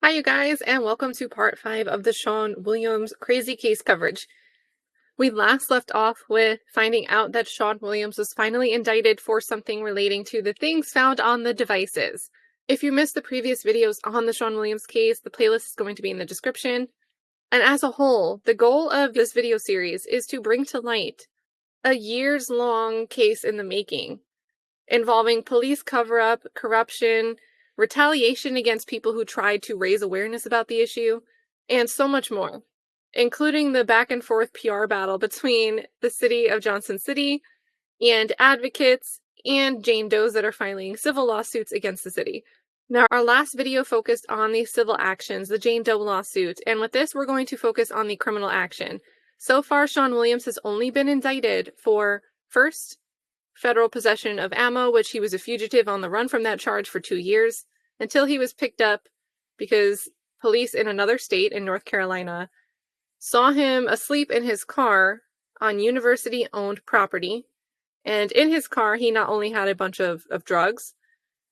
Hi, you guys, and welcome to part 5 of the Sean Williams crazy case coverage. We last left off with finding out that Sean Williams was finally indicted for something relating to the things found on the devices. If you missed the previous videos on the Sean Williams case, the playlist is going to be in the description. And as a whole, the goal of this video series is to bring to light a years-long case in the making, involving police cover-up, corruption, retaliation against people who tried to raise awareness about the issue, and so much more, including the back and forth PR battle between the city of Johnson City and advocates and Jane Does that are filing civil lawsuits against the city. Now, our last video focused on the civil actions, the Jane Doe lawsuit, and with this, we're going to focus on the criminal action. So far, Sean Williams has only been indicted for, first, federal possession of ammo, which he was a fugitive on the run from that charge for 2 years, until he was picked up because police in another state, in North Carolina, saw him asleep in his car on university-owned property. And in his car, he not only had a bunch of drugs,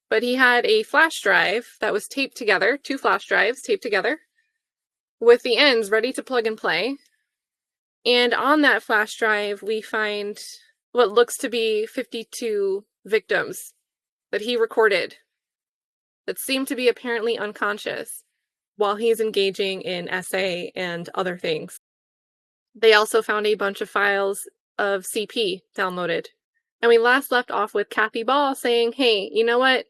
but he had a flash drive that was taped together, 2 flash drives taped together, with the ends ready to plug and play. And on that flash drive, we find what looks to be 52 victims that he recorded that seem to be apparently unconscious while he's engaging in SA and other things. They also found a bunch of files of CP downloaded. And we last left off with Kathy Ball saying, hey, you know what?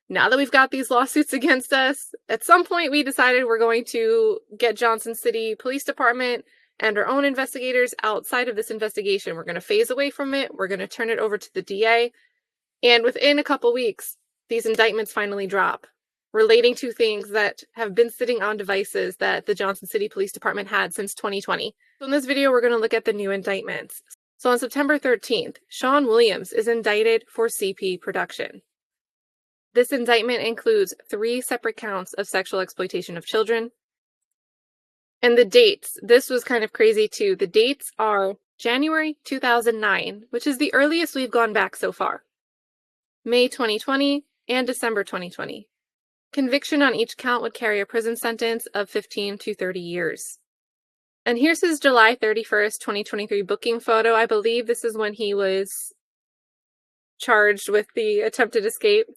Now that we've got these lawsuits against us, at some point we decided we're going to get Johnson City Police Department and our own investigators outside of this investigation. We're going to phase away from it. We're going to turn it over to the DA. And within a couple weeks, these indictments finally drop, relating to things that have been sitting on devices that the Johnson City Police Department had since 2020. So in this video, we're going to look at the new indictments. So on September 13th, Sean Williams is indicted for CP production. This indictment includes 3 separate counts of sexual exploitation of children. And the dates, this was kind of crazy too. The dates are January 2009, which is the earliest we've gone back so far, May 2020, and December 2020. Conviction on each count would carry a prison sentence of 15 to 30 years. And here's his July 31st, 2023 booking photo. I believe this is when he was charged with the attempted escape.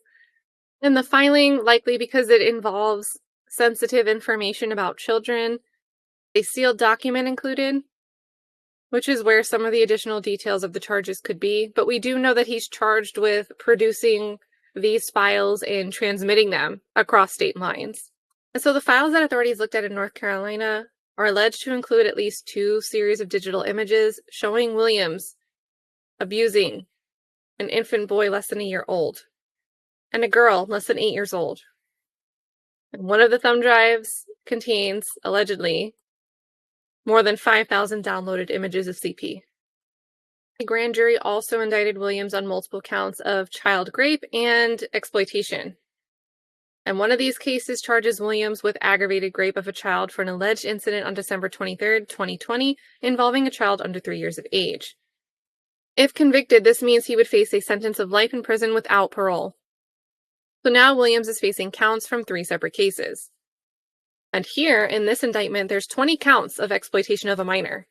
And the filing, likely because it involves sensitive information about children, a sealed document included, which is where some of the additional details of the charges could be. But we do know that he's charged with producing these files and transmitting them across state lines. And so the files that authorities looked at in North Carolina are alleged to include at least 2 series of digital images showing Williams abusing an infant boy less than a year old and a girl less than 8 years old. And one of the thumb drives contains, allegedly, more than 5,000 downloaded images of CP. The grand jury also indicted Williams on multiple counts of child rape and exploitation. And one of these cases charges Williams with aggravated rape of a child for an alleged incident on December 23rd, 2020, involving a child under 3 years of age. If convicted, this means he would face a sentence of life in prison without parole. So now Williams is facing counts from 3 separate cases. And here, in this indictment, there's 20 counts of exploitation of a minor,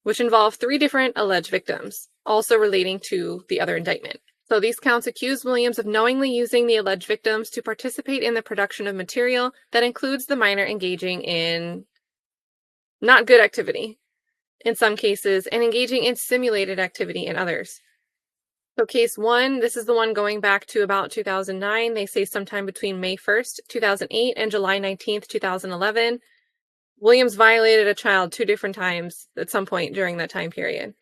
which involve 3 different alleged victims, also relating to the other indictment. So these counts accuse Williams of knowingly using the alleged victims to participate in the production of material that includes the minor engaging in not good activity in some cases, and engaging in simulated activity in others. So case 1, this is the one going back to about 2009. They say sometime between May 1st, 2008 and July 19th, 2011. Williams violated a child 2 different times at some point during that time period.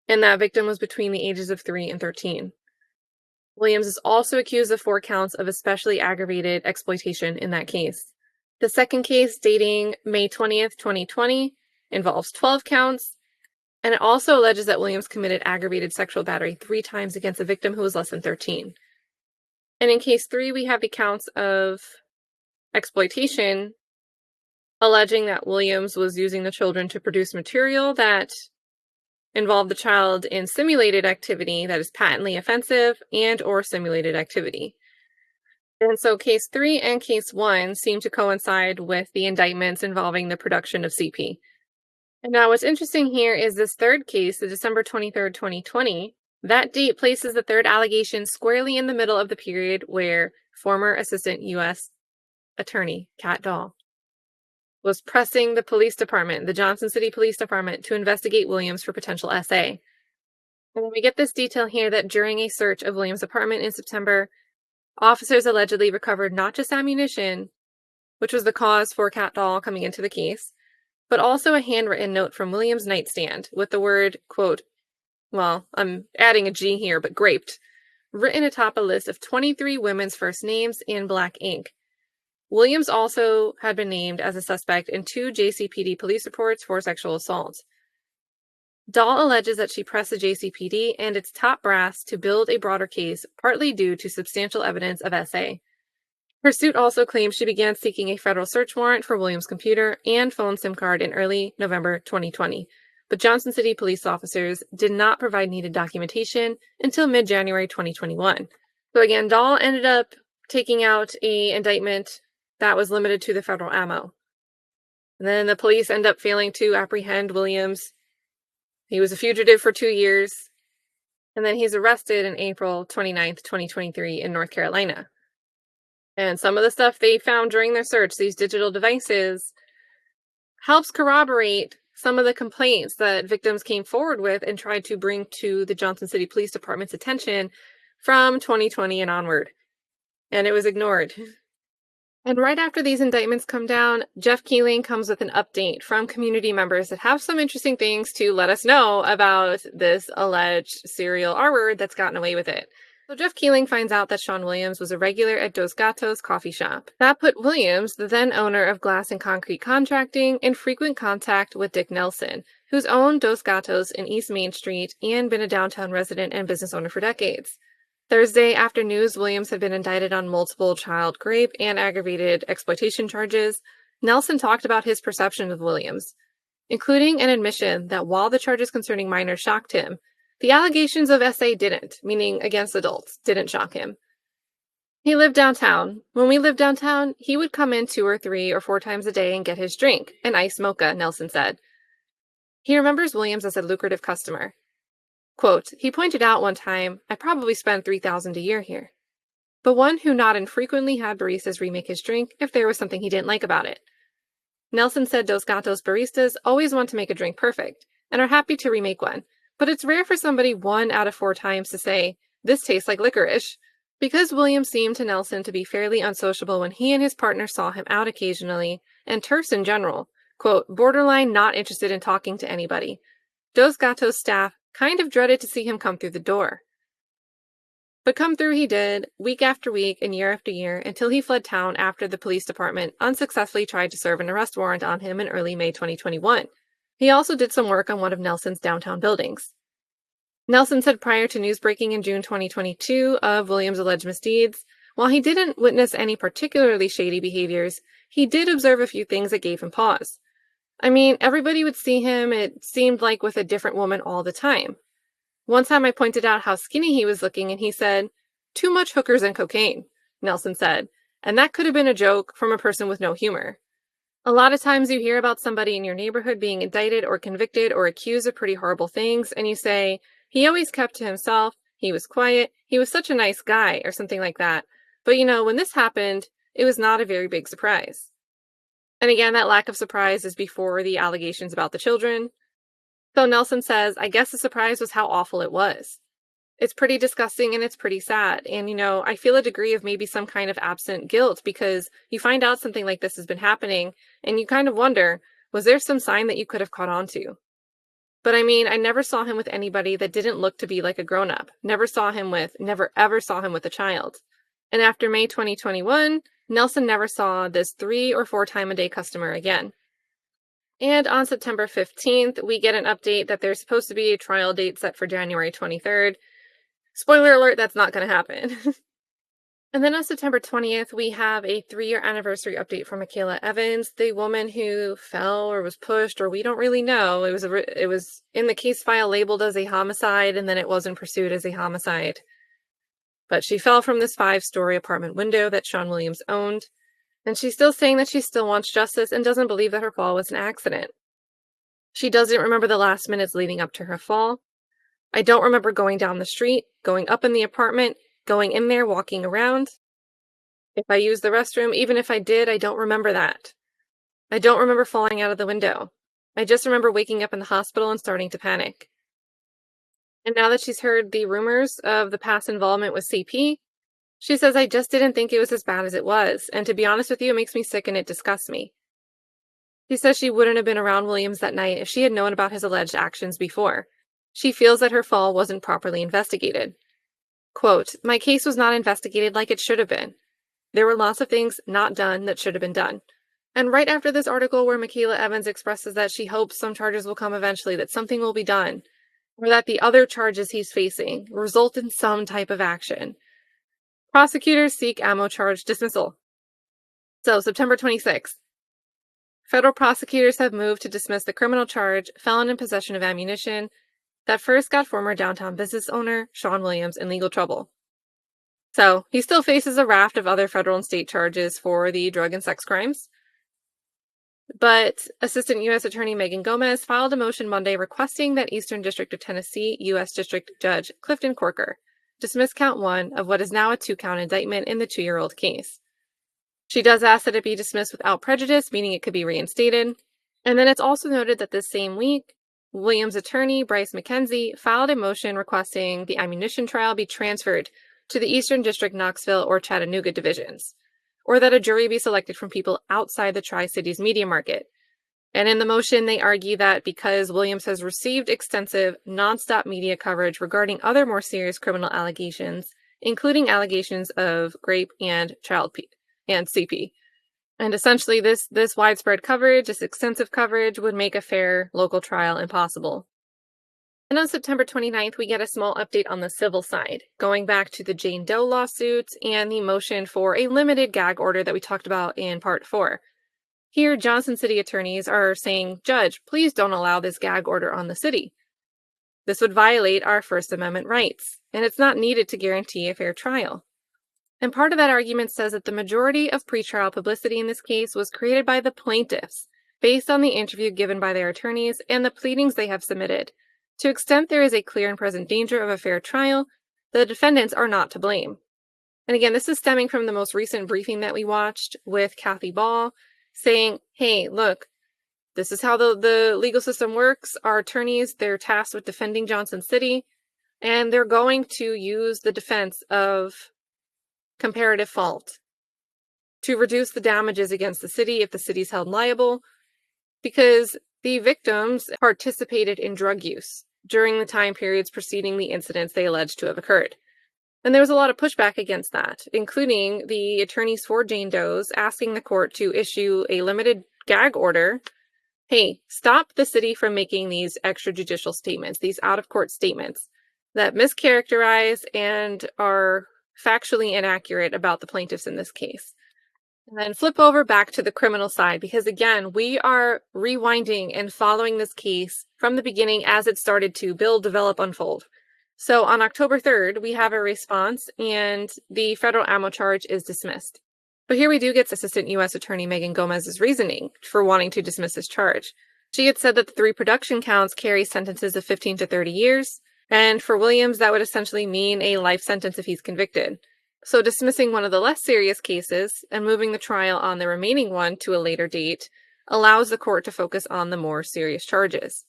And that victim was between the ages of 3 and 13. Williams is also accused of 4 counts of especially aggravated exploitation in that case. The second case, dating May 20th, 2020, involves 12 counts. And it also alleges that Williams committed aggravated sexual battery 3 times against a victim who was less than 13. And in case 3, we have the counts of exploitation, alleging that Williams was using the children to produce material that involved the child in simulated activity that is patently offensive and or simulated activity. And so case 3 and case 1 seem to coincide with the indictments involving the production of CP. And now what's interesting here is this third case, the December 23rd, 2020, that date places the third allegation squarely in the middle of the period where former Assistant U.S. Attorney Kat Dahl was pressing the police department, the Johnson City Police Department, to investigate Williams for potential SA. And then we get this detail here that during a search of Williams' apartment in September, officers allegedly recovered not just ammunition, which was the cause for Kat Dahl coming into the case, but also a handwritten note from Williams' nightstand with the word, quote, well, I'm adding a G here, but graped, written atop a list of 23 women's first names in black ink. Williams also had been named as a suspect in 2 JCPD police reports for sexual assault. Dahl alleges that she pressed the JCPD and its top brass to build a broader case, partly due to substantial evidence of SA. Her suit also claims she began seeking a federal search warrant for Williams' computer and phone SIM card in early November 2020, but Johnson City police officers did not provide needed documentation until mid-January 2021. So again, Dahl ended up taking out an indictment that was limited to the federal ammo. And then the police end up failing to apprehend Williams. He was a fugitive for 2 years, and then he's arrested in April 29th, 2023 in North Carolina. And some of the stuff they found during their search, these digital devices, helps corroborate some of the complaints that victims came forward with and tried to bring to the Johnson City Police Department's attention from 2020 and onward. And it was ignored. And right after these indictments come down, Jeff Keeling comes with an update from community members that have some interesting things to let us know about this alleged serial R-word that's gotten away with it. So Jeff Keeling finds out that Sean Williams was a regular at Dos Gatos coffee shop. That put Williams, the then owner of Glass and Concrete Contracting, in frequent contact with Dick Nelson, who's owned Dos Gatos in East Main Street and been a downtown resident and business owner for decades. Thursday, after news Williams had been indicted on multiple child rape and aggravated exploitation charges, Nelson talked about his perception of Williams, including an admission that while the charges concerning minors shocked him, the allegations of SA didn't, meaning against adults, didn't shock him. He lived downtown. When we lived downtown, he would come in 2 or 3 or 4 times a day and get his drink, an iced mocha, Nelson said. He remembers Williams as a lucrative customer. Quote, he pointed out one time, I probably spend $3,000 a year here. But one who not infrequently had baristas remake his drink if there was something he didn't like about it. Nelson said Dos Gatos baristas always want to make a drink perfect and are happy to remake one, but it's rare for somebody 1 out of 4 times to say, this tastes like licorice. Because Williams seemed to Nelson to be fairly unsociable when he and his partner saw him out occasionally, and terse in general, quote, borderline not interested in talking to anybody, Dos Gatos staff kind of dreaded to see him come through the door. But come through he did, week after week and year after year, until he fled town after the police department unsuccessfully tried to serve an arrest warrant on him in early May 2021. He also did some work on one of Nelson's downtown buildings. Nelson said prior to news breaking in June 2022 of Williams' alleged misdeeds, while he didn't witness any particularly shady behaviors, he did observe a few things that gave him pause. I mean, everybody would see him, it seemed like, with a different woman all the time. One time I pointed out how skinny he was looking and he said, too much hookers and cocaine, Nelson said, and that could have been a joke from a person with no humor. A lot of times you hear about somebody in your neighborhood being indicted or convicted or accused of pretty horrible things and you say, he always kept to himself, he was quiet, he was such a nice guy, or something like that. But you know, when this happened, it was not a very big surprise. And again, that lack of surprise is before the allegations about the children. So Nelson says, I guess the surprise was how awful it was. It's pretty disgusting and it's pretty sad. And, you know, I feel a degree of maybe some kind of absent guilt because you find out something like this has been happening and you kind of wonder, was there some sign that you could have caught on to? But I mean, I never saw him with anybody that didn't look to be like a grown-up. Never ever saw him with a child. And after May 2021, Nelson never saw this 3 or 4 time a day customer again. And on September 15th, we get an update that there's supposed to be a trial date set for January 23rd. Spoiler alert, that's not going to happen. And then on September 20th, we have a 3-year anniversary update from Mikayla Evans, the woman who fell or was pushed, or we don't really know. It was in the case file labeled as a homicide, and then it wasn't pursued as a homicide. but she fell from this 5-story apartment window that Sean Williams owned, and she's still saying that she still wants justice and doesn't believe that her fall was an accident. She doesn't remember the last minutes leading up to her fall. I don't remember going down the street, going up in the apartment, going in there, walking around. If I used the restroom, even if I did, I don't remember that. I don't remember falling out of the window. I just remember waking up in the hospital and starting to panic. And now that she's heard the rumors of the past involvement with CP, she says, I just didn't think it was as bad as it was. And to be honest with you, it makes me sick and it disgusts me. She says she wouldn't have been around Williams that night if she had known about his alleged actions before. She feels that her fall wasn't properly investigated. Quote, my case was not investigated like it should have been. There were lots of things not done that should have been done. And right after this article where Mikayla Evans expresses that she hopes some charges will come eventually, that something will be done, or that the other charges he's facing result in some type of action, prosecutors seek ammo charge dismissal. So, September 26th. Federal prosecutors have moved to dismiss the criminal charge, felon in possession of ammunition, that first got former downtown business owner Sean Williams in legal trouble. So, he still faces a raft of other federal and state charges for the drug and sex crimes. But Assistant U.S. Attorney Megan Gomez filed a motion Monday requesting that Eastern District of Tennessee U.S. District Judge Clifton Corker dismiss count 1 of what is now a 2-count indictment in the 2-year-old case. She does ask that it be dismissed without prejudice, meaning it could be reinstated. And then it's also noted that this same week, Williams' attorney, Bryce McKenzie, filed a motion requesting the ammunition trial be transferred to the Eastern District Knoxville or Chattanooga divisions, or that a jury be selected from people outside the Tri-Cities media market. And in the motion, they argue that because Williams has received extensive, nonstop media coverage regarding other more serious criminal allegations, including allegations of rape and and CP. And essentially, this widespread coverage, this extensive coverage, would make a fair local trial impossible. And on September 29th, we get a small update on the civil side, going back to the Jane Doe lawsuits and the motion for a limited gag order that we talked about in Part 4. Here, Johnson City attorneys are saying, Judge, please don't allow this gag order on the city. This would violate our First Amendment rights, and it's not needed to guarantee a fair trial. And part of that argument says that the majority of pretrial publicity in this case was created by the plaintiffs, based on the interview given by their attorneys and the pleadings they have submitted. To the extent there is a clear and present danger of a fair trial, the defendants are not to blame. And again, this is stemming from the most recent briefing that we watched with Kathy Ball, saying, hey, look, this is how the legal system works. Our attorneys, they're tasked with defending Johnson City, and they're going to use the defense of comparative fault to reduce the damages against the city if the city's held liable, because the victims participated in drug use during the time periods preceding the incidents they alleged to have occurred. And there was a lot of pushback against that, including the attorneys for Jane Doe's asking the court to issue a limited gag order. Hey, stop the city from making these extrajudicial statements, these out-of-court statements that mischaracterize and are factually inaccurate about the plaintiffs in this case. And then flip over back to the criminal side, because again, we are rewinding and following this case from the beginning as it started to build, develop, unfold. So on October 3rd, we have a response and the federal ammo charge is dismissed. But here we do get Assistant U.S. Attorney Megan Gomez's reasoning for wanting to dismiss this charge. She had said that the 3 production counts carry sentences of 15 to 30 years. And for Williams, that would essentially mean a life sentence if he's convicted. So dismissing one of the less serious cases and moving the trial on the remaining one to a later date allows the court to focus on the more serious charges.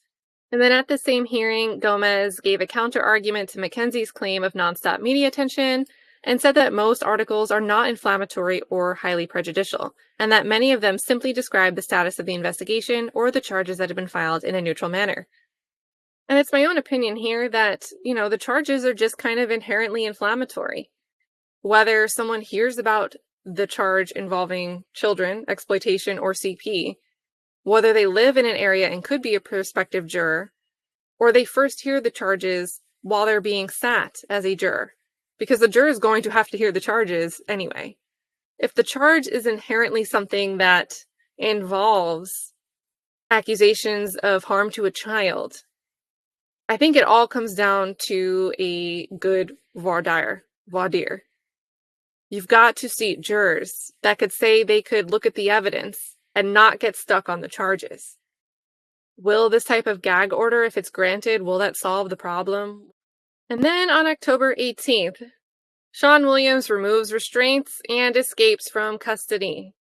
And then at the same hearing, Gomez gave a counter-argument to McKenzie's claim of nonstop media attention and said that most articles are not inflammatory or highly prejudicial, and that many of them simply describe the status of the investigation or the charges that have been filed in a neutral manner. And it's my own opinion here that, the charges are just kind of inherently inflammatory. Whether someone hears about the charge involving children, exploitation, or CP, whether they live in an area and could be a prospective juror, or they first hear the charges while they're being sat as a juror, because the juror is going to have to hear the charges anyway. If the charge is inherently something that involves accusations of harm to a child, I think it all comes down to a good voir dire. voir dire. You've got to seat jurors that could say they could look at the evidence and not get stuck on the charges. Will this type of gag order, if it's granted, will that solve the problem? And then on October 18th, Sean Williams removes restraints and escapes from custody.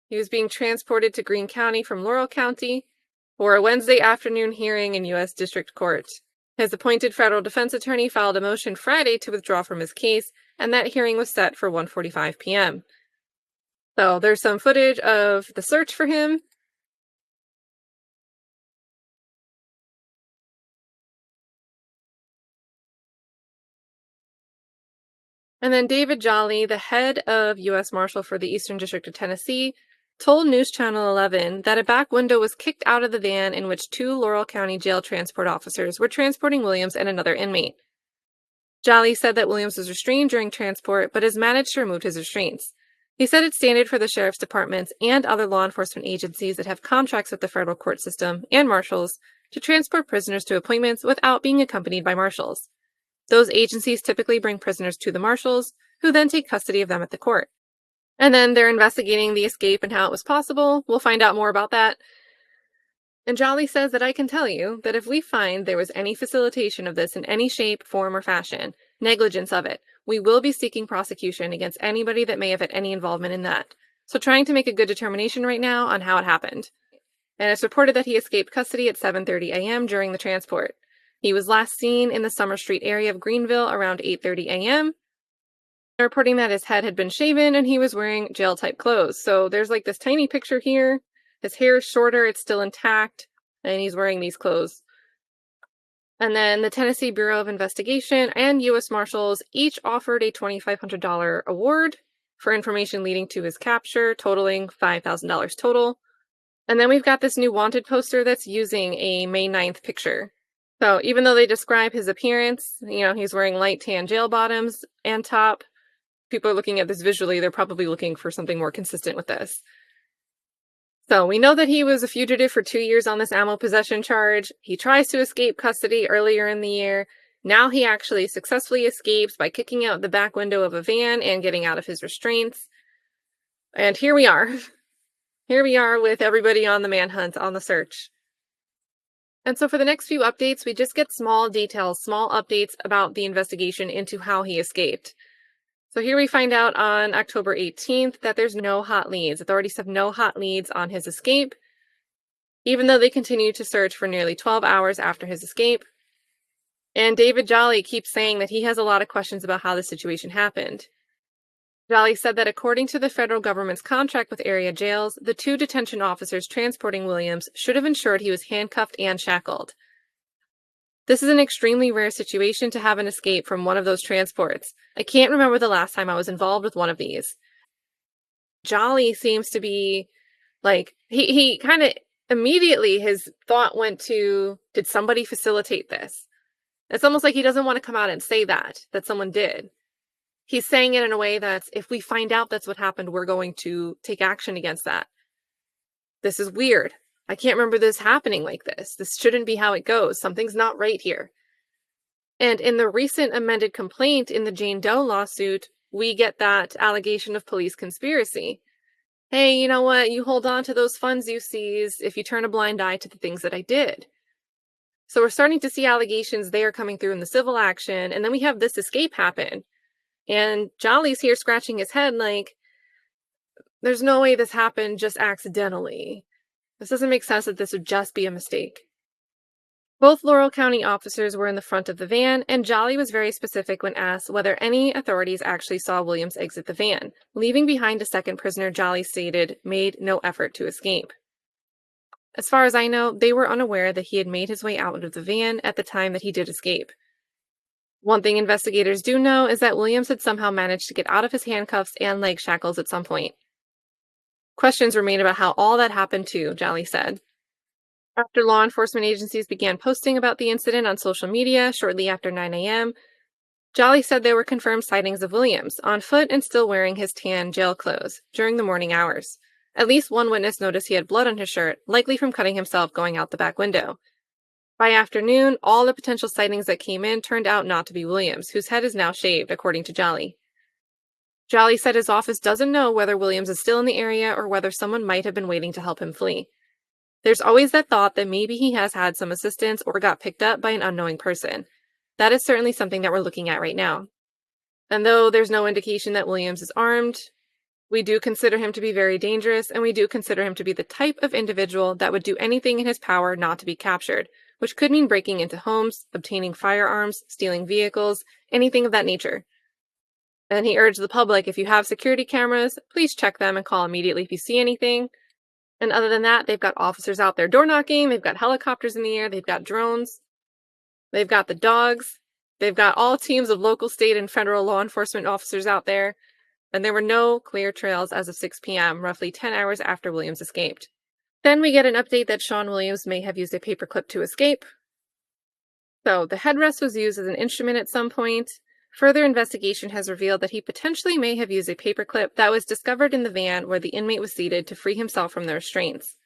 He was being transported to Greene County from Laurel County for a Wednesday afternoon hearing in U.S. District Court. His appointed federal defense attorney filed a motion Friday to withdraw from his case, and that hearing was set for 1:45 p.m. So there's some footage of the search for him. And then David Jolly, the head of U.S. Marshal for the Eastern District of Tennessee, told News Channel 11 that a back window was kicked out of the van in which 2 Laurel County jail transport officers were transporting Williams and another inmate. Jolly said that Williams was restrained during transport, but has managed to remove his restraints. He said it's standard for the sheriff's departments and other law enforcement agencies that have contracts with the federal court system and marshals to transport prisoners to appointments without being accompanied by marshals. Those agencies typically bring prisoners to the marshals, who then take custody of them at the court. And then they're investigating the escape and how it was possible. We'll find out more about that. And Jolly says that I can tell you that if we find there was any facilitation of this in any shape, form, or fashion, negligence of it, we will be seeking prosecution against anybody that may have had any involvement in that. So trying to make a good determination right now on how it happened. And it's reported that he escaped custody at 7:30 a.m. during the transport. He was last seen in the Summer Street area of Greenville around 8:30 a.m. They're reporting that his head had been shaven and he was wearing jail-type clothes. So there's like this tiny picture here. His hair is shorter, it's still intact, and he's wearing these clothes. And then the Tennessee Bureau of Investigation and U.S. Marshals each offered a $2,500 award for information leading to his capture, totaling $5,000 total. And then we've got this new wanted poster that's using a May 9th picture. So even though they describe his appearance, he's wearing light tan jail bottoms and top, people are looking at this visually, they're probably looking for something more consistent with this. So we know that he was a fugitive for 2 years on this ammo possession charge. He tries to escape custody earlier in the year. Now he actually successfully escapes by kicking out the back window of a van and getting out of his restraints. And here we are. Here we are with everybody on the manhunt, on the search. And so for the next few updates, we just get small details, small updates about the investigation into how he escaped. So here we find out on October 18th that there's no hot leads. Authorities have no hot leads on his escape, even though they continue to search for nearly 12 hours after his escape. And David Jolly keeps saying that he has a lot of questions about how the situation happened. Jolly said that according to the federal government's contract with area jails, the 2 detention officers transporting Williams should have ensured he was handcuffed and shackled. This is an extremely rare situation to have an escape from one of those transports. I can't remember the last time I was involved with one of these. Jolly seems to be like, he kind of immediately, his thought went to, did somebody facilitate this? It's almost like he doesn't want to come out and say that someone did. He's saying it in a way that's, if we find out that's what happened, we're going to take action against that. This is weird. I can't remember this happening like this. This shouldn't be how it goes. Something's not right here. And in the recent amended complaint in the Jane Doe lawsuit, we get that allegation of police conspiracy. Hey, you know what? You hold on to those funds you seized if you turn a blind eye to the things that I did. So we're starting to see allegations there coming through in the civil action, and then we have this escape happen. And Jolly's here scratching his head like, there's no way this happened just accidentally. This doesn't make sense that this would just be a mistake. Both Laurel County officers were in the front of the van, and Jolly was very specific when asked whether any authorities actually saw Williams exit the van. Leaving behind a second prisoner, Jolly stated, made no effort to escape. As far as I know, they were unaware that he had made his way out of the van at the time that he did escape. One thing investigators do know is that Williams had somehow managed to get out of his handcuffs and leg shackles at some point. Questions were made about how all that happened too, Jolly said. After law enforcement agencies began posting about the incident on social media shortly after 9 a.m., Jolly said there were confirmed sightings of Williams, on foot and still wearing his tan jail clothes, during the morning hours. At least one witness noticed he had blood on his shirt, likely from cutting himself going out the back window. By afternoon, all the potential sightings that came in turned out not to be Williams, whose head is now shaved, according to Jolly. Jolly said his office doesn't know whether Williams is still in the area or whether someone might have been waiting to help him flee. There's always that thought that maybe he has had some assistance or got picked up by an unknowing person. That is certainly something that we're looking at right now. And though there's no indication that Williams is armed, we do consider him to be very dangerous, and we do consider him to be the type of individual that would do anything in his power not to be captured, which could mean breaking into homes, obtaining firearms, stealing vehicles, anything of that nature. And he urged the public, if you have security cameras, please check them and call immediately if you see anything. And other than that, they've got officers out there door knocking, they've got helicopters in the air, they've got drones, they've got the dogs, they've got all teams of local, state, and federal law enforcement officers out there, and there were no clear trails as of 6 p.m., roughly 10 hours after Williams escaped. Then we get an update that Sean Williams may have used a paperclip to escape. So the headrest was used as an instrument at some point. Further investigation has revealed that he potentially may have used a paperclip that was discovered in the van where the inmate was seated to free himself from the restraints.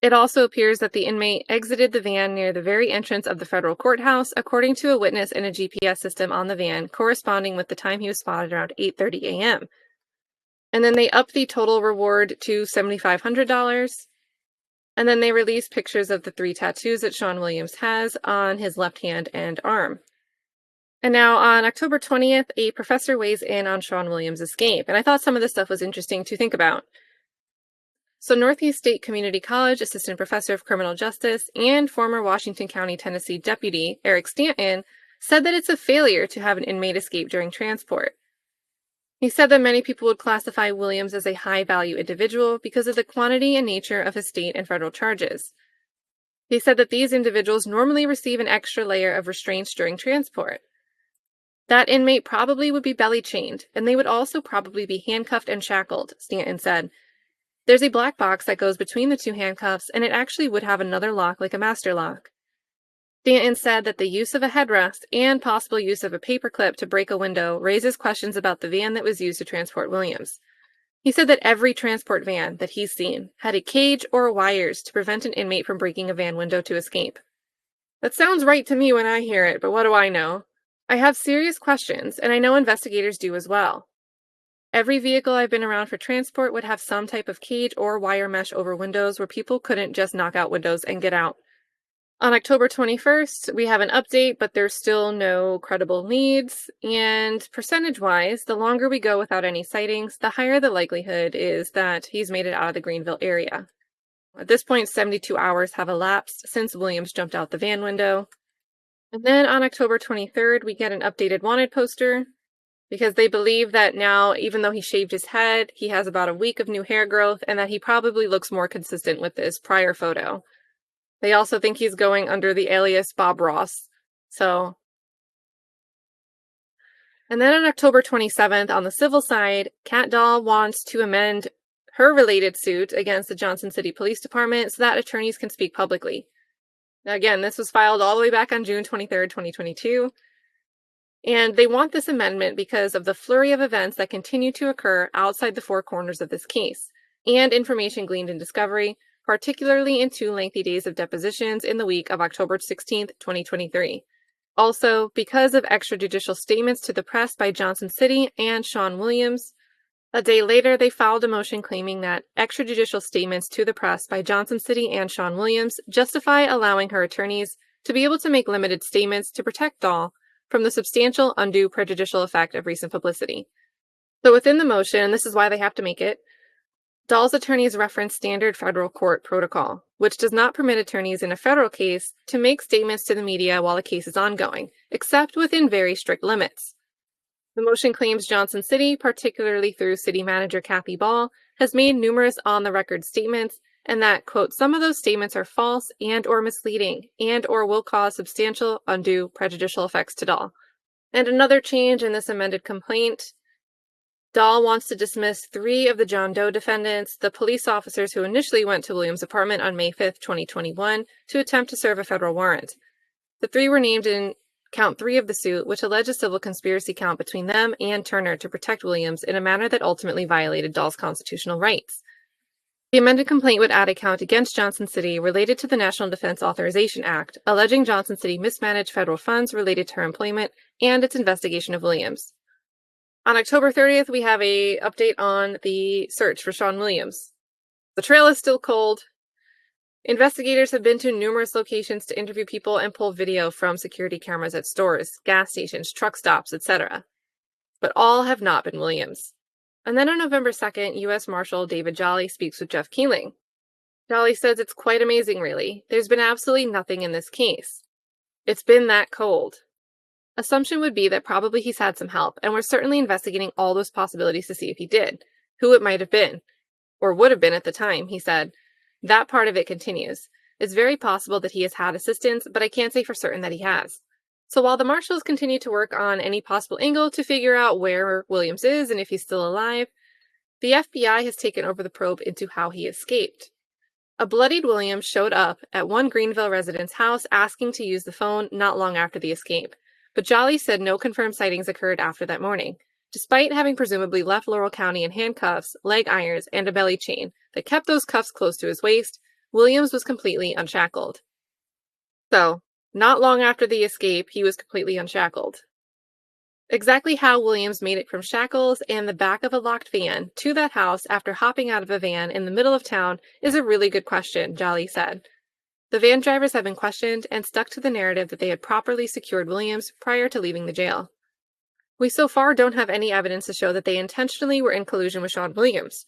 It also appears that the inmate exited the van near the very entrance of the federal courthouse, according to a witness in a GPS system on the van, corresponding with the time he was spotted around 8:30 a.m. And then they upped the total reward to $7,500. And then they released pictures of the 3 tattoos that Sean Williams has on his left hand and arm. And now on October 20th, a professor weighs in on Sean Williams' escape. And I thought some of this stuff was interesting to think about. So Northeast State Community College assistant professor of criminal justice and former Washington County, Tennessee deputy Eric Stanton said that it's a failure to have an inmate escape during transport. He said that many people would classify Williams as a high-value individual because of the quantity and nature of his state and federal charges. He said that these individuals normally receive an extra layer of restraints during transport. That inmate probably would be belly chained, and they would also probably be handcuffed and shackled, Stanton said. There's a black box that goes between the 2 handcuffs, and it actually would have another lock like a master lock. Stanton said that the use of a headrest and possible use of a paperclip to break a window raises questions about the van that was used to transport Williams. He said that every transport van that he's seen had a cage or wires to prevent an inmate from breaking a van window to escape. That sounds right to me when I hear it, but what do I know? I have serious questions, and I know investigators do as well. Every vehicle I've been around for transport would have some type of cage or wire mesh over windows where people couldn't just knock out windows and get out. On October 21st, we have an update, but there's still no credible leads, and percentage-wise, the longer we go without any sightings, the higher the likelihood is that he's made it out of the Greenville area. At this point, 72 hours have elapsed since Williams jumped out the van window. And then on October 23rd, we get an updated wanted poster because they believe that now, even though he shaved his head, he has about a week of new hair growth and that he probably looks more consistent with this prior photo. They also think he's going under the alias Bob Ross. And then on October 27th, on the civil side, Kat Dahl wants to amend her related suit against the Johnson City Police Department so that attorneys can speak publicly. Now, again, this was filed all the way back on June 23rd, 2022. And they want this amendment because of the flurry of events that continue to occur outside the 4 corners of this case, and information gleaned in discovery, particularly in 2 lengthy days of depositions in the week of October 16th, 2023. Also, because of extrajudicial statements to the press by Johnson City and Sean Williams, a day later, they filed a motion claiming that extrajudicial statements to the press by Johnson City and Sean Williams justify allowing her attorneys to be able to make limited statements to protect Dahl from the substantial undue prejudicial effect of recent publicity. So within the motion, and this is why they have to make it, Dahl's attorneys reference standard federal court protocol, which does not permit attorneys in a federal case to make statements to the media while the case is ongoing, except within very strict limits. The motion claims Johnson City, particularly through city manager Kathy Ball, has made numerous on-the-record statements, and that, quote, some of those statements are false and or misleading and or will cause substantial undue prejudicial effects to Dahl. And another change in this amended complaint, Dahl wants to dismiss 3 of the John Doe defendants, the police officers who initially went to Williams' apartment on May 5th, 2021, to attempt to serve a federal warrant. The 3 were named in Count 3 of the suit, which alleged a civil conspiracy count between them and Turner to protect Williams in a manner that ultimately violated Dahl's constitutional rights. The amended complaint would add a count against Johnson City related to the National Defense Authorization Act, alleging Johnson City mismanaged federal funds related to her employment and its investigation of Williams. On October 30th, we have an update on the search for Sean Williams. The trail is still cold. Investigators have been to numerous locations to interview people and pull video from security cameras at stores, gas stations, truck stops, etc. But all have not been Williams. And then on November 2nd, U.S. Marshal David Jolly speaks with Jeff Keeling. Jolly says it's quite amazing, really. There's been absolutely nothing in this case. It's been that cold. Assumption would be that probably he's had some help, and we're certainly investigating all those possibilities to see if he did, who it might have been, or would have been at the time, he said. That part of it continues. It's very possible that he has had assistance, but I can't say for certain that he has. So while the marshals continue to work on any possible angle to figure out where Williams is and if he's still alive, the FBI has taken over the probe into how he escaped. A bloodied Williams showed up at one Greenville resident's house asking to use the phone not long after the escape, but Jolly said no confirmed sightings occurred after that morning, despite having presumably left Laurel County in handcuffs, leg irons, and a belly chain that kept those cuffs close to his waist. Williams was completely unshackled. So, not long after the escape, he was completely unshackled. Exactly how Williams made it from shackles and the back of a locked van to that house after hopping out of a van in the middle of town is a really good question, Jolly said. The van drivers have been questioned and stuck to the narrative that they had properly secured Williams prior to leaving the jail. We so far don't have any evidence to show that they intentionally were in collusion with Sean Williams.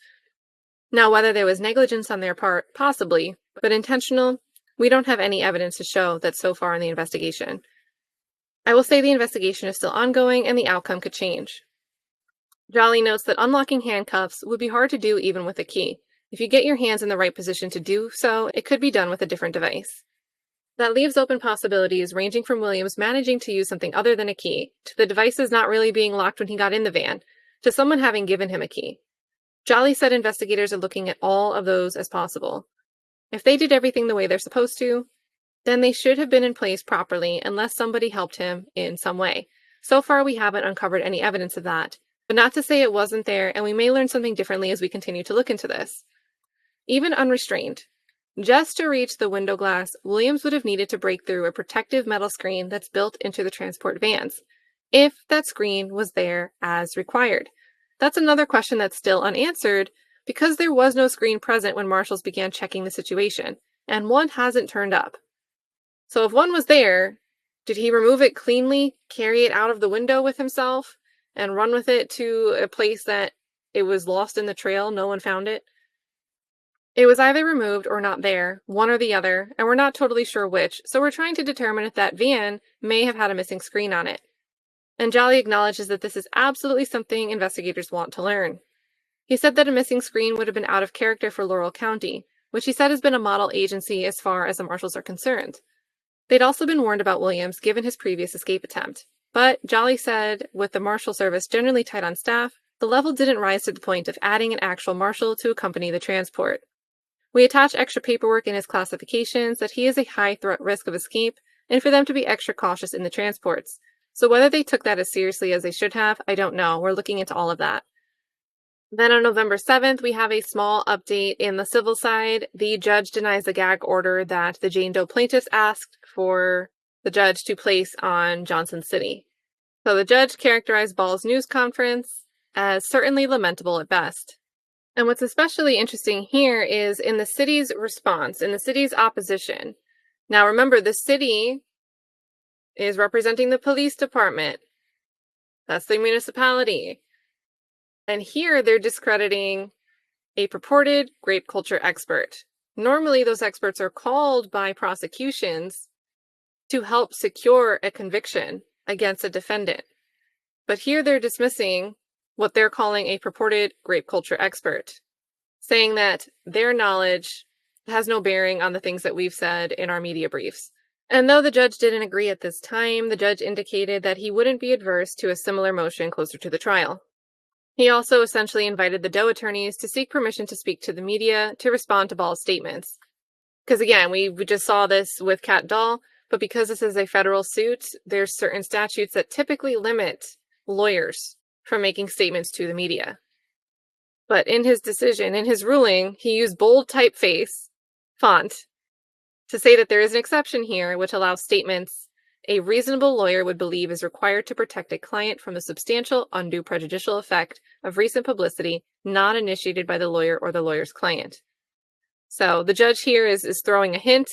Now, whether there was negligence on their part, possibly, but intentional, we don't have any evidence to show that so far in the investigation. I will say the investigation is still ongoing and the outcome could change. Jolly notes that unlocking handcuffs would be hard to do even with a key. If you get your hands in the right position to do so, it could be done with a different device. That leaves open possibilities ranging from Williams managing to use something other than a key, to the devices not really being locked when he got in the van, to someone having given him a key. Jolly said investigators are looking at all of those as possible. If they did everything the way they're supposed to, then they should have been in place properly unless somebody helped him in some way. So far, we haven't uncovered any evidence of that, but not to say it wasn't there, and we may learn something differently as we continue to look into this. Even unrestrained, just to reach the window glass, Williams would have needed to break through a protective metal screen that's built into the transport vans, if that screen was there as required. That's another question that's still unanswered, because there was no screen present when marshals began checking the situation, and one hasn't turned up. So if one was there, did he remove it cleanly, carry it out of the window with himself, and run with it to a place that it was lost in the trail, no one found it? It was either removed or not there, one or the other, and we're not totally sure which, so we're trying to determine if that van may have had a missing screen on it. And Jolly acknowledges that this is absolutely something investigators want to learn. He said that a missing screen would have been out of character for Laurel County, which he said has been a model agency as far as the marshals are concerned. They'd also been warned about Williams given his previous escape attempt. But Jolly said, with the marshal service generally tight on staff, the level didn't rise to the point of adding an actual marshal to accompany the transport. We attach extra paperwork in his classifications that he is a high threat risk of escape, and for them to be extra cautious in the transports. So whether they took that as seriously as they should have, I don't know. We're looking into all of that. Then on November 7th, we have a small update in the civil side. The judge denies the gag order that the Jane Doe plaintiffs asked for the judge to place on Johnson City. So the judge characterized Ball's news conference as certainly lamentable at best. And what's especially interesting here is in the city's response, in the city's opposition. Now remember, the city is representing the police department. That's the municipality. And here they're discrediting a purported rape culture expert. Normally, those experts are called by prosecutions to help secure a conviction against a defendant. But here they're dismissing what they're calling a purported rape culture expert, saying that their knowledge has no bearing on the things that we've said in our media briefs. And though the judge didn't agree at this time, the judge indicated that he wouldn't be adverse to a similar motion closer to the trial. He also essentially invited the Doe attorneys to seek permission to speak to the media to respond to Ball's statements. Because again, we just saw this with Kat Dahl, but because this is a federal suit, there's certain statutes that typically limit lawyers from making statements to the media. But in his decision, in his ruling, he used bold typeface font to say that there is an exception here which allows statements a reasonable lawyer would believe is required to protect a client from the substantial undue prejudicial effect of recent publicity not initiated by the lawyer or the lawyer's client. So the judge here is throwing a hint.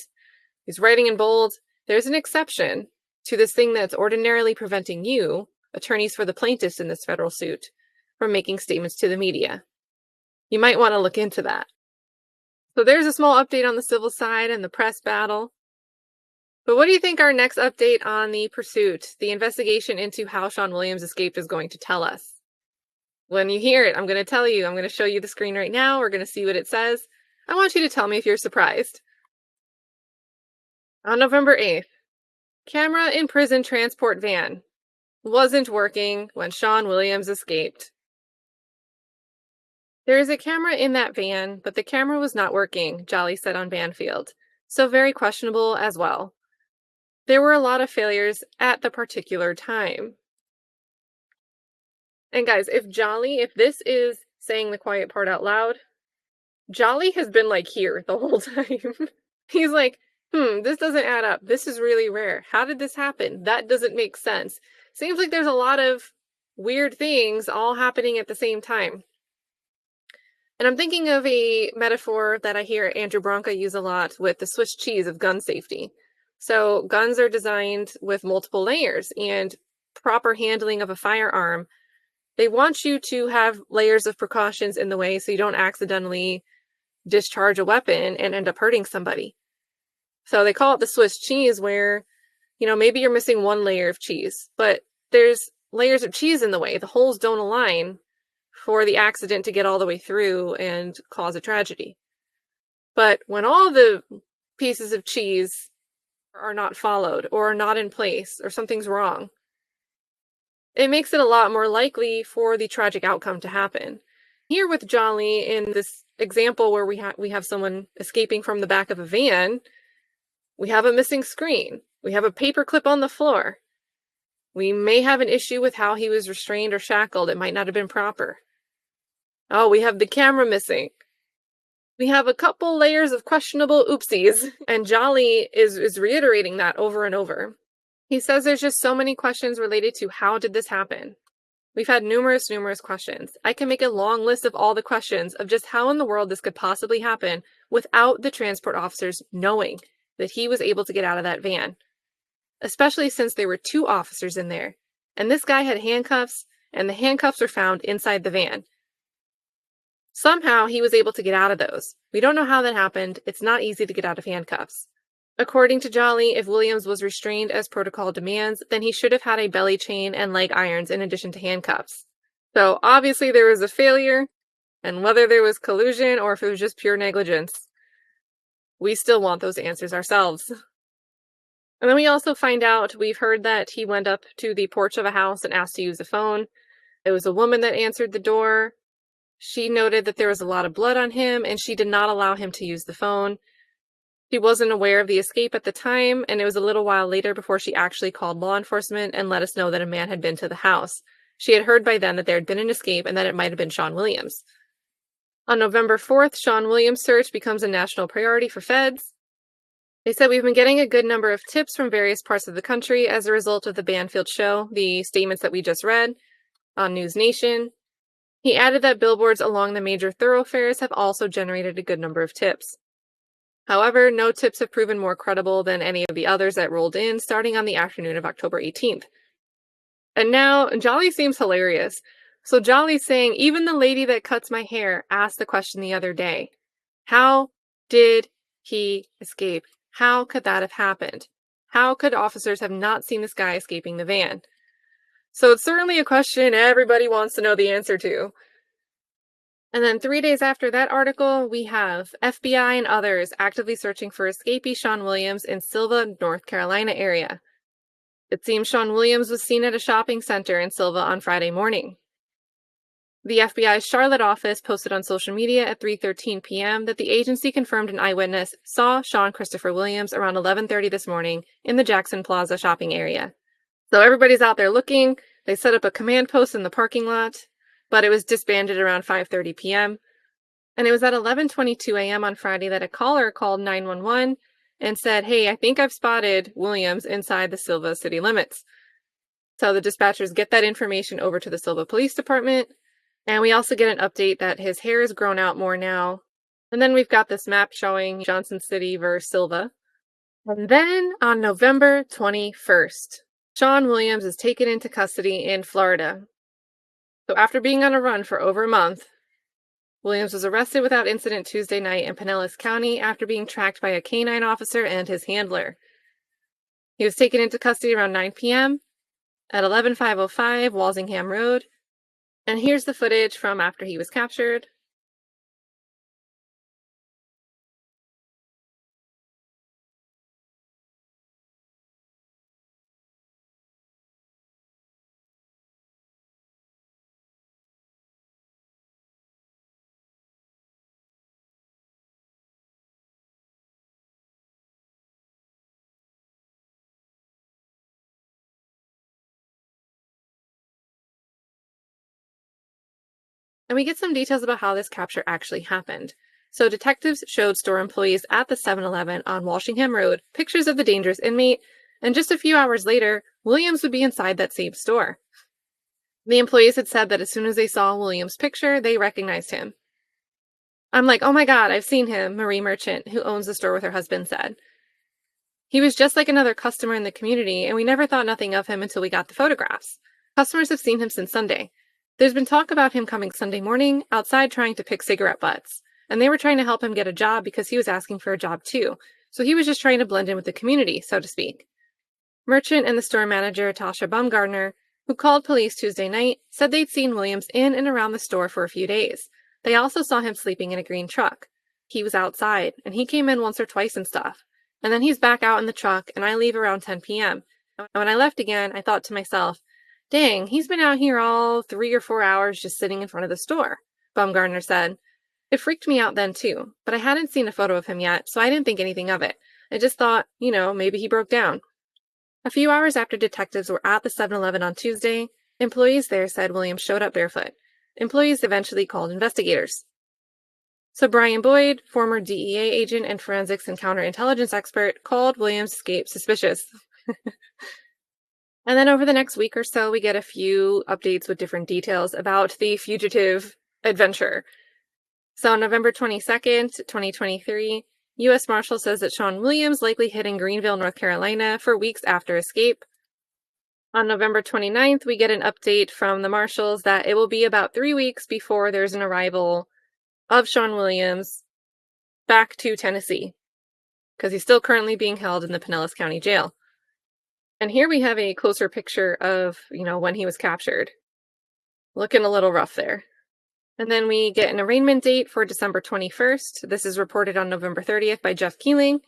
He's writing in bold. There's an exception to this thing that's ordinarily preventing you, attorneys for the plaintiffs in this federal suit, from making statements to the media. You might want to look into that. So there's a small update on the civil side and the press battle. But what do you think our next update on the pursuit, the investigation into how Sean Williams escaped, is going to tell us? When you hear it, I'm going to tell you. I'm going to show you the screen right now. We're going to see what it says. I want you to tell me if you're surprised. On November 8th, camera in prison transport van wasn't working when Sean Williams escaped. There is a camera in that van, but the camera was not working, Jolly said on Banfield. So very questionable as well. There were a lot of failures at the particular time. And guys, if this is saying the quiet part out loud, Jolly has been like here the whole time. He's like, this doesn't add up. This is really rare. How did this happen? That doesn't make sense. Seems like there's a lot of weird things all happening at the same time. And I'm thinking of a metaphor that I hear Andrew Branca use a lot with the Swiss cheese of gun safety. So guns are designed with multiple layers and proper handling of a firearm. They want you to have layers of precautions in the way so you don't accidentally discharge a weapon and end up hurting somebody. So they call it the Swiss cheese where, maybe you're missing one layer of cheese, but there's layers of cheese in the way. The holes don't align for the accident to get all the way through and cause a tragedy. But when all the pieces of cheese are not followed or are not in place or something's wrong, it makes it a lot more likely for the tragic outcome to happen. Here with Jolly, in this example where we have someone escaping from the back of a van, we have a missing screen. We have a paper clip on the floor. We may have an issue with how he was restrained or shackled. It might not have been proper. Oh, we have the camera missing. We have a couple layers of questionable oopsies, and Jolly is reiterating that over and over. He says there's just so many questions related to how did this happen. We've had numerous questions. I can make a long list of all the questions of just how in the world this could possibly happen without the transport officers knowing that he was able to get out of that van. Especially since there were 2 officers in there, and this guy had handcuffs, and the handcuffs were found inside the van. Somehow he was able to get out of those. We don't know how that happened. It's not easy to get out of handcuffs. According to Jolly, if Williams was restrained as protocol demands, then he should have had a belly chain and leg irons in addition to handcuffs. So obviously there was a failure, and whether there was collusion or if it was just pure negligence, we still want those answers ourselves. And then we also find out, we've heard that he went up to the porch of a house and asked to use a phone. It was a woman that answered the door. She noted that there was a lot of blood on him, and she did not allow him to use the phone. She wasn't aware of the escape at the time, and it was a little while later before she actually called law enforcement and let us know that a man had been to the house. She had heard by then that there had been an escape and that it might have been Sean Williams. On November 4th, Sean Williams' search becomes a national priority for feds. They said we've been getting a good number of tips from various parts of the country as a result of the Banfield show, the statements that we just read on News Nation. He added that billboards along the major thoroughfares have also generated a good number of tips. However, no tips have proven more credible than any of the others that rolled in starting on the afternoon of October 18th. And now, Jolly seems hilarious. So Jolly's saying, even the lady that cuts my hair asked the question the other day. How did he escape? How could that have happened? How could officers have not seen this guy escaping the van? So it's certainly a question everybody wants to know the answer to. And then 3 days after that article, we have FBI and others actively searching for escapee Sean Williams in Sylva, North Carolina area. It seems Sean Williams was seen at a shopping center in Sylva on Friday morning. The FBI's Charlotte office posted on social media at 3:13 p.m. that the agency confirmed an eyewitness saw Sean Christopher Williams around 11:30 this morning in the Jackson Plaza shopping area. So everybody's out there looking. They set up a command post in the parking lot. but it was disbanded around 5:30 p.m. And it was at 11:22 a.m. on Friday that a caller called 911 and said, "Hey, I think I've spotted Williams inside the Silva city limits." So the dispatchers get that information over to the Silva Police Department, and we also get an update that his hair has grown out more now. And then we've got this map showing Johnson City versus Silva. And then on November 21st, Sean Williams is taken into custody in Florida. So after being on a run for over a month, Williams was arrested without incident Tuesday night in Pinellas County after being tracked by a canine officer and his handler. He was taken into custody around 9 p.m. at 11505 Walsingham Road. And here's the footage from after he was captured. And we get some details about how this capture actually happened. So detectives showed store employees at the 7-Eleven on Walsingham Road pictures of the dangerous inmate, and just a few hours later, Williams would be inside that same store. The employees had said that as soon as they saw Williams' picture, they recognized him. "I'm like, oh my God, I've seen him," Marie Merchant, who owns the store with her husband, said. "He was just like another customer in the community, and we never thought nothing of him until we got the photographs. Customers have seen him since Sunday. There's been talk about him coming Sunday morning outside trying to pick cigarette butts, and they were trying to help him get a job because he was asking for a job too, so he was just trying to blend in with the community, so to speak." Merchant and the store manager, Tasha Baumgartner, who called police Tuesday night, said they'd seen Williams in and around the store for a few days. They also saw him sleeping in a green truck. He was outside, and he came in once or twice and stuff. And then he's back out in the truck, and I leave around 10 p.m. And when I left again, I thought to myself, dang, he's been out here all 3 or 4 hours just sitting in front of the store, Baumgartner said. It freaked me out then too, but I hadn't seen a photo of him yet, so I didn't think anything of it. I just thought, maybe he broke down. A few hours after detectives were at the 7-Eleven on Tuesday, employees there said Williams showed up barefoot. Employees eventually called investigators. So Brian Boyd, former DEA agent and forensics and counterintelligence expert, called Williams' escape suspicious. And then over the next week or so, we get a few updates with different details about the fugitive adventure. So on November 22nd, 2023, U.S. Marshal says that Sean Williams likely hid in Greenville, North Carolina for weeks after escape. On November 29th, we get an update from the Marshals that it will be about 3 weeks before there's an arrival of Sean Williams back to Tennessee, because he's still currently being held in the Pinellas County Jail. And here we have a closer picture of, when he was captured. Looking a little rough there. And then we get an arraignment date for December 21st. This is reported on November 30th by Jeff Keeling.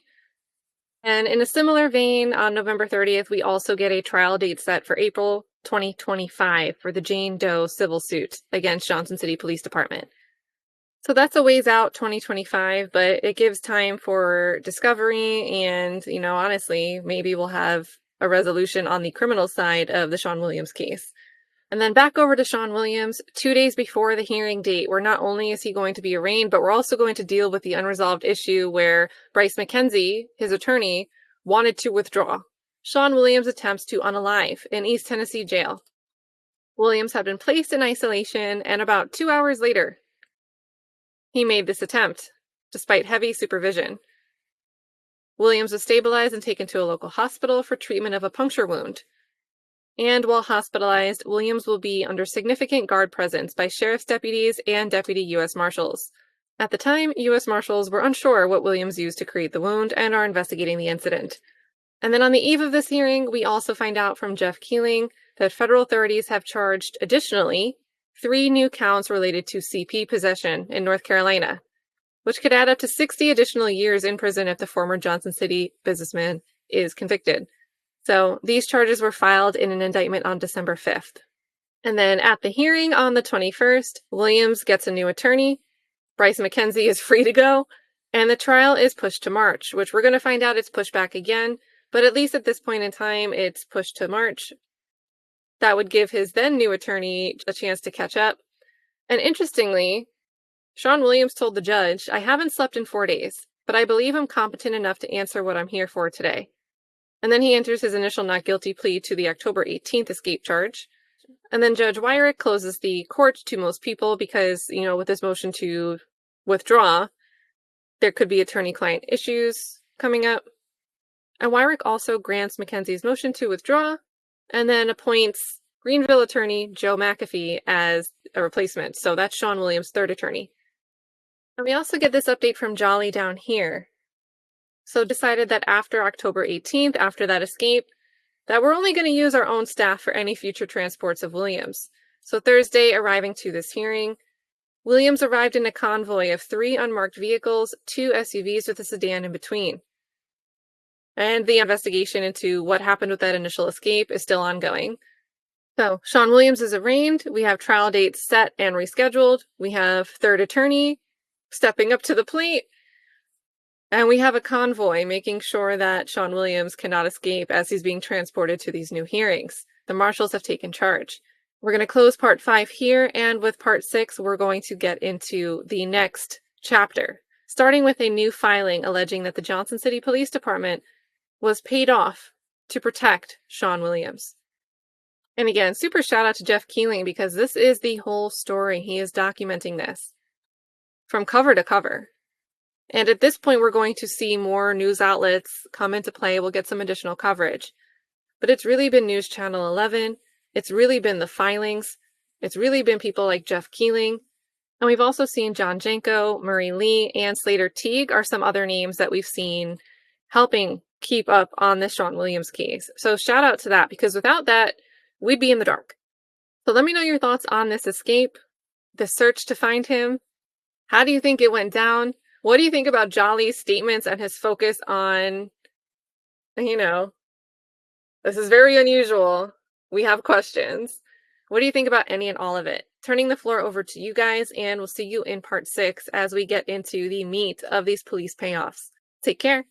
And in a similar vein, on November 30th, we also get a trial date set for April 2025 for the Jane Doe civil suit against Johnson City Police Department. So that's a ways out, 2025, but it gives time for discovery and, honestly, maybe we'll have a resolution on the criminal side of the Sean Williams case. And then back over to Sean Williams, 2 days before the hearing date, where not only is he going to be arraigned, but we're also going to deal with the unresolved issue where Bryce McKenzie, his attorney, wanted to withdraw. Sean Williams attempts to unalive in East Tennessee jail. Williams had been placed in isolation, and about 2 hours later, he made this attempt, despite heavy supervision. Williams was stabilized and taken to a local hospital for treatment of a puncture wound. And while hospitalized, Williams will be under significant guard presence by sheriff's deputies and deputy U.S. Marshals. At the time, U.S. Marshals were unsure what Williams used to create the wound and are investigating the incident. And then on the eve of this hearing, we also find out from Jeff Keeling that federal authorities have charged, additionally, 3 new counts related to CP possession in North Carolina, which could add up to 60 additional years in prison if the former Johnson City businessman is convicted. So these charges were filed in an indictment on December 5th. And then at the hearing on the 21st, Williams gets a new attorney. Bryce McKenzie is free to go. And the trial is pushed to March, which we're going to find out it's pushed back again. But at least at this point in time, it's pushed to March. That would give his then new attorney a chance to catch up. And interestingly, Sean Williams told the judge, "I haven't slept in 4 days, but I believe I'm competent enough to answer what I'm here for today." And then he enters his initial not guilty plea to the October 18th escape charge. And then Judge Wyrick closes the court to most people because, with this motion to withdraw, there could be attorney-client issues coming up. And Wyrick also grants Mackenzie's motion to withdraw and then appoints Greenville attorney Joe McAfee as a replacement. So that's Sean Williams' third attorney. And we also get this update from Jolly down here. So decided that after October 18th, after that escape, that we're only going to use our own staff for any future transports of Williams. So Thursday, arriving to this hearing, Williams arrived in a convoy of 3 unmarked vehicles, 2 SUVs with a sedan in between. And the investigation into what happened with that initial escape is still ongoing. So Sean Williams is arraigned. We have trial dates set and rescheduled. We have third attorney stepping up to the plate. And we have a convoy making sure that Sean Williams cannot escape as he's being transported to these new hearings. The marshals have taken charge. We're going to close part 5 here, and with part 6, we're going to get into the next chapter, starting with a new filing alleging that the Johnson City Police Department was paid off to protect Sean Williams. And again, super shout out to Jeff Keeling because this is the whole story. He is documenting this from cover to cover. And at this point, we're going to see more news outlets come into play. We'll get some additional coverage. But it's really been News Channel 11. It's really been the filings. It's really been people like Jeff Keeling. And we've also seen John Janko, Murray Lee, and Slater Teague are some other names that we've seen helping keep up on this Sean Williams case. So shout out to that, because without that, we'd be in the dark. So let me know your thoughts on this escape, the search to find him. How do you think it went down? What do you think about Jolly's statements and his focus on, this is very unusual. We have questions. What do you think about any and all of it? Turning the floor over to you guys, and we'll see you in part 6 as we get into the meat of these police payoffs. Take care.